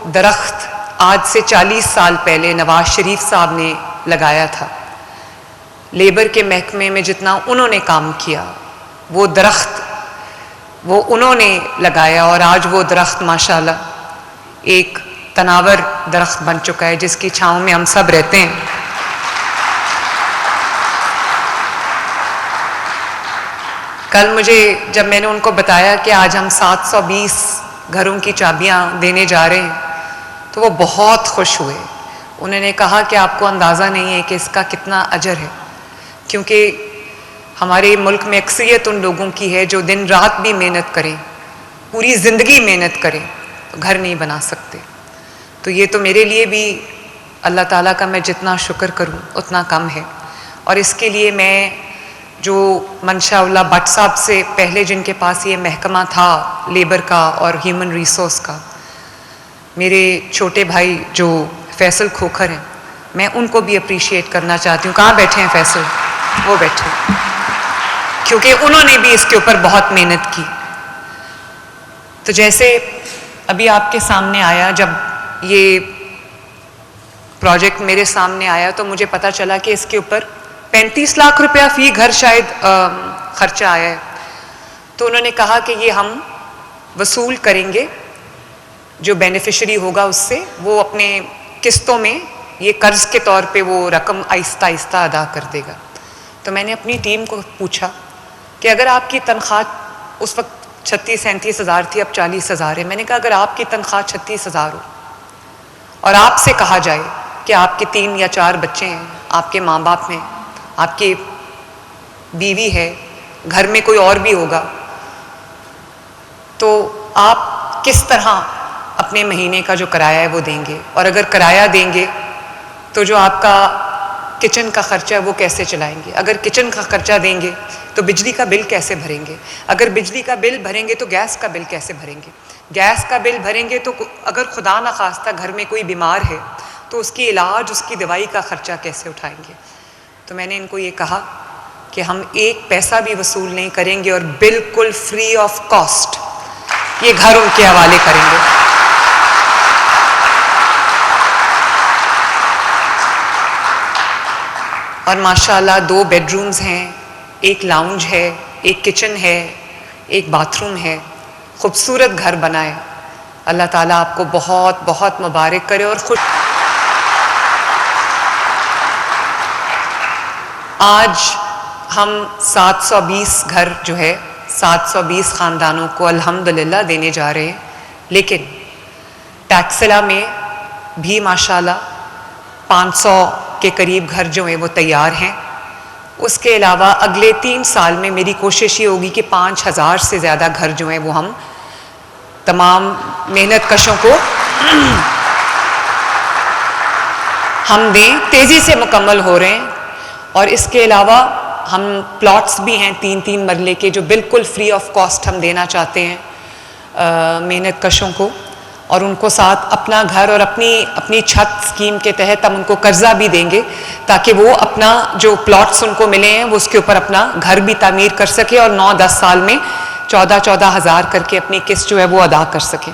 दरख्त आज से 40 साल पहले नवाज शरीफ साहब ने लगाया था। लेबर के महकमे में जितना उन्होंने काम किया, वो दरख्त वो उन्होंने लगाया और आज वो दरख्त माशाल्लाह एक तनावर दरख्त बन चुका है जिसकी छांव में हम सब रहते हैं। कल मुझे जब मैंने उनको बताया कि आज हम 720 घरों की चाबियां देने जा रहे हैं तो वो बहुत खुश हुए। उन्होंने कहा कि आपको अंदाज़ा नहीं है कि इसका कितना अजर है, क्योंकि हमारे मुल्क में अक्सरियत उन लोगों की है जो दिन रात भी मेहनत करें, पूरी ज़िंदगी मेहनत करें तो घर नहीं बना सकते। तो ये तो मेरे लिए भी अल्लाह ताला का मैं जितना शुक्र करूं उतना कम है। और इसके लिए मैं जो मंशाउल्लाह भट्ट साहब से पहले जिनके पास ये महकमा था लेबर का और ह्यूमन रिसोर्स का, मेरे छोटे भाई जो फैसल खोखर हैं, मैं उनको भी अप्रिशिएट करना चाहती हूँ। कहाँ बैठे हैं फैसल? वो बैठे, क्योंकि उन्होंने भी इसके ऊपर बहुत मेहनत की। तो जैसे अभी आपके सामने आया, जब ये प्रोजेक्ट मेरे सामने आया तो मुझे पता चला कि इसके ऊपर 35 लाख रुपया फी घर शायद खर्चा आया है। तो उन्होंने कहा कि ये हम वसूल करेंगे, जो बेनिफिशरी होगा उससे वो अपने किस्तों में ये कर्ज के तौर पे वो रकम आहिस्ता आहिस्ता अदा कर देगा। तो मैंने अपनी टीम को पूछा कि अगर आपकी तनख्वाह उस वक्त 36-37 हज़ार थी, अब 40 हज़ार है। मैंने कहा अगर आपकी तनख्वाह 36 हज़ार हो और आपसे कहा जाए कि आपके 3 या 4 बच्चे हैं, आपके माँ बाप हैं, आपकी बीवी है, घर में कोई और भी होगा, तो आप किस तरह अपने महीने का जो किराया है वो देंगे? और अगर किराया देंगे तो जो आपका किचन का खर्चा है वो कैसे चलाएंगे? अगर किचन का खर्चा देंगे तो बिजली का बिल कैसे भरेंगे? अगर बिजली का बिल भरेंगे तो गैस का बिल कैसे भरेंगे? गैस का बिल भरेंगे तो अगर खुदा न खास्ता घर में कोई बीमार है तो उसकी इलाज, उसकी दवाई का खर्चा कैसे उठाएंगे? तो मैंने इनको ये कहा कि हम 1 पैसा भी वसूल नहीं करेंगे और बिल्कुल फ्री ऑफ कॉस्ट ये घर उनके हवाले करेंगे। और माशाल्लाह 2 बेडरूम्स हैं, 1 लाउंज है, 1 किचन है, 1 बाथरूम है। खूबसूरत घर बनाए। अल्लाह ताला आपको बहुत बहुत मुबारक करे। और खुश आज हम 720 घर जो है 720 ख़ानदानों को अल्हम्दुलिल्लाह देने जा रहे हैं। लेकिन टैक्सिला में भी माशाल्लाह 500 के करीब घर जो हैं वो तैयार हैं। उसके अलावा अगले 3 साल में मेरी कोशिश ये होगी कि 5000 से ज़्यादा घर जो हैं वो हम तमाम मेहनत कशों को हम दें। तेज़ी से मुकम्मल हो रहे हैं। और इसके अलावा हम प्लॉट्स भी हैं 3-3 मरले के जो बिल्कुल फ्री ऑफ कॉस्ट हम देना चाहते हैं मेहनत कशों को। और उनको साथ अपना घर और अपनी छत स्कीम के तहत हम उनको कर्जा भी देंगे ताकि वो अपना जो प्लॉट्स उनको मिले हैं वो उसके ऊपर अपना घर भी तामीर कर सके और 9-10 साल में 14-14 हज़ार करके अपनी किस्त जो है वो अदा कर सकें।